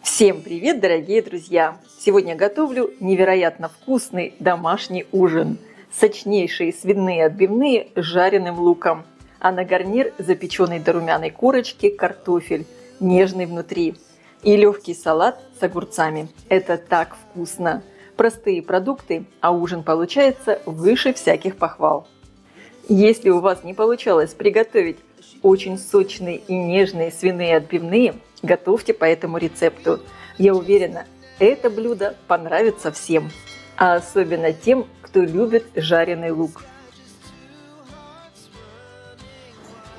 Всем привет, дорогие друзья! Сегодня готовлю невероятно вкусный домашний ужин. Сочнейшие свиные отбивные с жареным луком. А на гарнир запеченный до румяной корочки картофель, нежный внутри. И легкий салат с огурцами. Это так вкусно! Простые продукты, а ужин получается выше всяких похвал. Если у вас не получалось приготовить очень сочные и нежные свиные отбивные, готовьте по этому рецепту. Я уверена, это блюдо понравится всем, а особенно тем, кто любит жареный лук.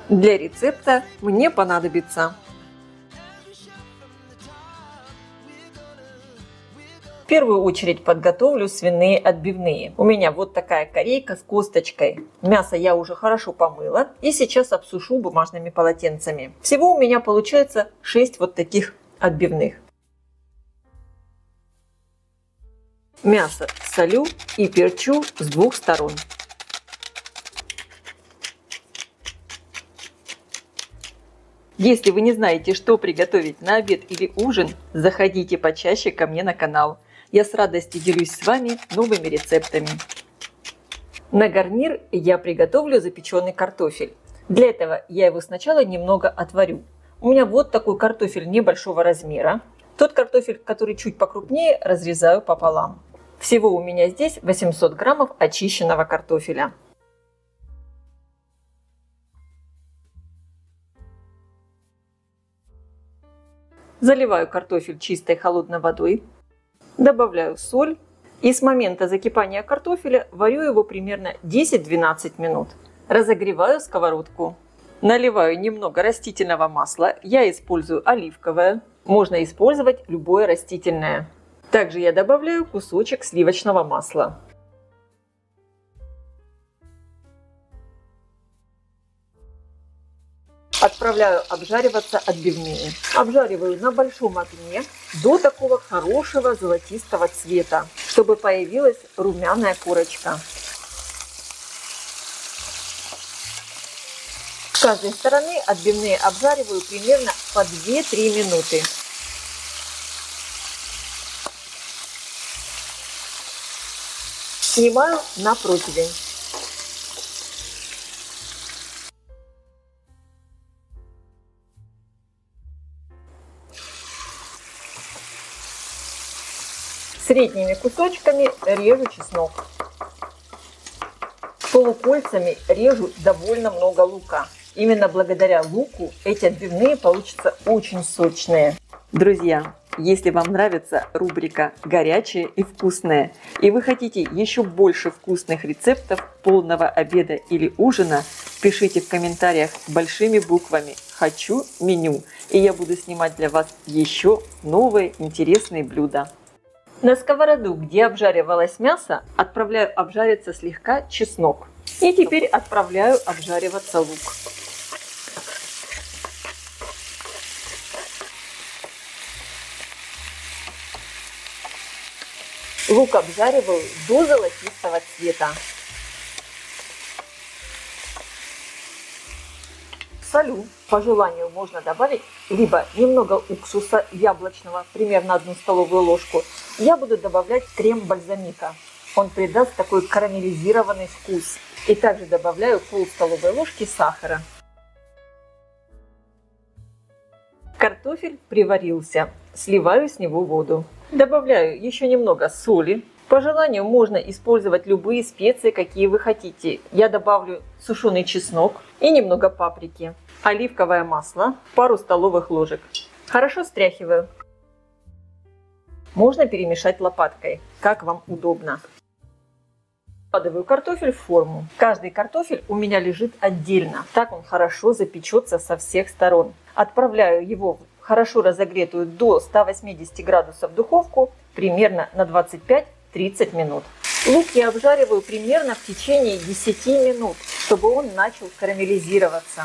Для рецепта мне понадобится в первую очередь подготовлю свиные отбивные. У меня вот такая корейка с косточкой. Мясо я уже хорошо помыла и сейчас обсушу бумажными полотенцами. Всего у меня получается 6 вот таких отбивных. Мясо солю и перчу с двух сторон. Если вы не знаете, что приготовить на обед или ужин, заходите почаще ко мне на канал. Я с радостью делюсь с вами новыми рецептами. На гарнир я приготовлю запеченный картофель. Для этого я его сначала немного отварю. У меня вот такой картофель небольшого размера. Тот картофель, который чуть покрупнее, разрезаю пополам. Всего у меня здесь 800 граммов очищенного картофеля. Заливаю картофель чистой холодной водой. Добавляю соль и с момента закипания картофеля варю его примерно 10-12 минут. Разогреваю сковородку. Наливаю немного растительного масла. Я использую оливковое. Можно использовать любое растительное. Также я добавляю кусочек сливочного масла. Отправляю обжариваться отбивные. Обжариваю на большом огне до такого хорошего золотистого цвета, чтобы появилась румяная корочка. С каждой стороны отбивные обжариваю примерно по 2-3 минуты. Снимаю на противень. Средними кусочками режу чеснок. Полукольцами режу довольно много лука. Именно благодаря луку эти отбивные получатся очень сочные. Друзья, если вам нравится рубрика «Горячее и вкусное» и вы хотите еще больше вкусных рецептов полного обеда или ужина, пишите в комментариях большими буквами «Хочу меню», и я буду снимать для вас еще новые интересные блюда. На сковороду, где обжаривалось мясо, отправляю обжариться слегка чеснок. И теперь отправляю обжариваться лук. Лук обжариваю до золотистого цвета. Солю. По желанию можно добавить либо немного уксуса яблочного, примерно 1 столовую ложку. Я буду добавлять крем бальзамика. Он придаст такой карамелизированный вкус. И также добавляю пол столовой ложки сахара. Картофель приварился. Сливаю с него воду. Добавляю еще немного соли. По желанию можно использовать любые специи, какие вы хотите. Я добавлю сушеный чеснок и немного паприки. Оливковое масло, пару столовых ложек. Хорошо стряхиваю. Можно перемешать лопаткой, как вам удобно. Складываю картофель в форму. Каждый картофель у меня лежит отдельно. Так он хорошо запечется со всех сторон. Отправляю его в хорошо разогретую до 180 градусов духовку примерно на 25-30 минут. Лук я обжариваю примерно в течение 10 минут, чтобы он начал карамелизироваться.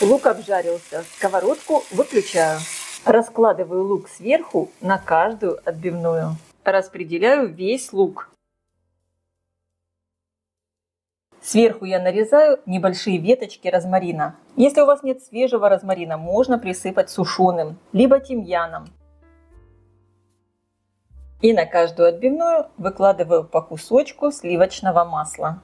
Лук обжарился, сковородку выключаю. Раскладываю лук сверху на каждую отбивную. Распределяю весь лук. Сверху я нарезаю небольшие веточки розмарина. Если у вас нет свежего розмарина, можно присыпать сушеным, либо тимьяном. И на каждую отбивную выкладываю по кусочку сливочного масла.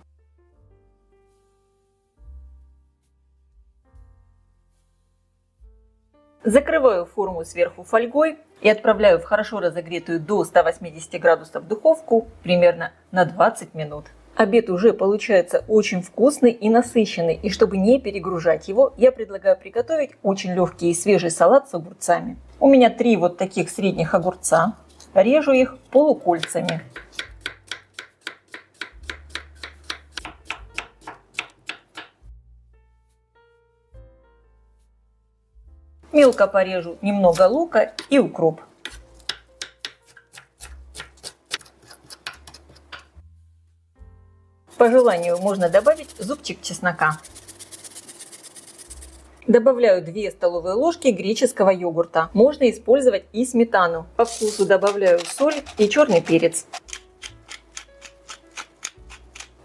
Закрываю форму сверху фольгой и отправляю в хорошо разогретую до 180 градусов духовку примерно на 20 минут. Обед уже получается очень вкусный и насыщенный, и чтобы не перегружать его, я предлагаю приготовить очень легкий и свежий салат с огурцами. У меня 3 вот таких средних огурца. Режу их полукольцами. Мелко порежу немного лука и укроп. По желанию можно добавить зубчик чеснока. Добавляю 2 столовые ложки греческого йогурта. Можно использовать и сметану. По вкусу добавляю соль и черный перец.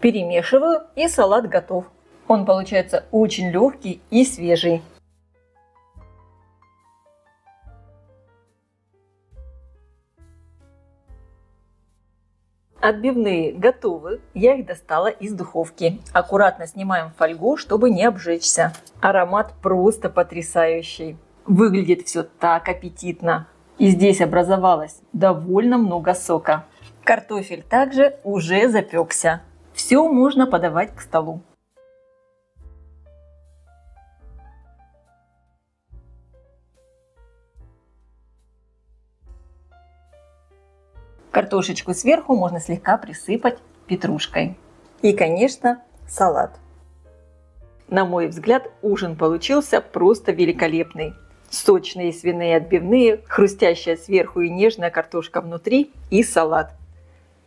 Перемешиваю, и салат готов. Он получается очень легкий и свежий. Отбивные готовы, я их достала из духовки. Аккуратно снимаем фольгу, чтобы не обжечься. Аромат просто потрясающий. Выглядит все так аппетитно. И здесь образовалось довольно много сока. Картофель также уже запекся. Все можно подавать к столу. Картошечку сверху можно слегка присыпать петрушкой. И, конечно, салат. На мой взгляд, ужин получился просто великолепный. Сочные свиные отбивные, хрустящая сверху и нежная картошка внутри и салат.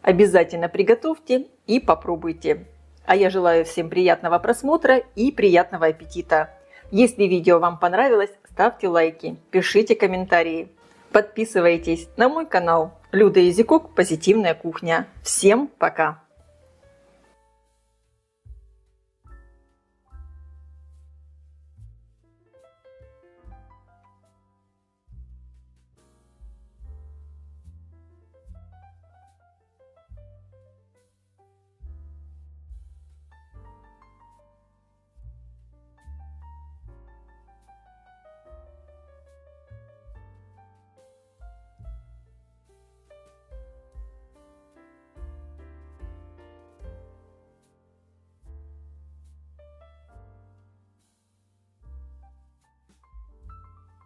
Обязательно приготовьте и попробуйте. А я желаю всем приятного просмотра и приятного аппетита. Если видео вам понравилось, ставьте лайки, пишите комментарии. Подписывайтесь на мой канал Люда Изикук. Позитивная кухня. Всем пока!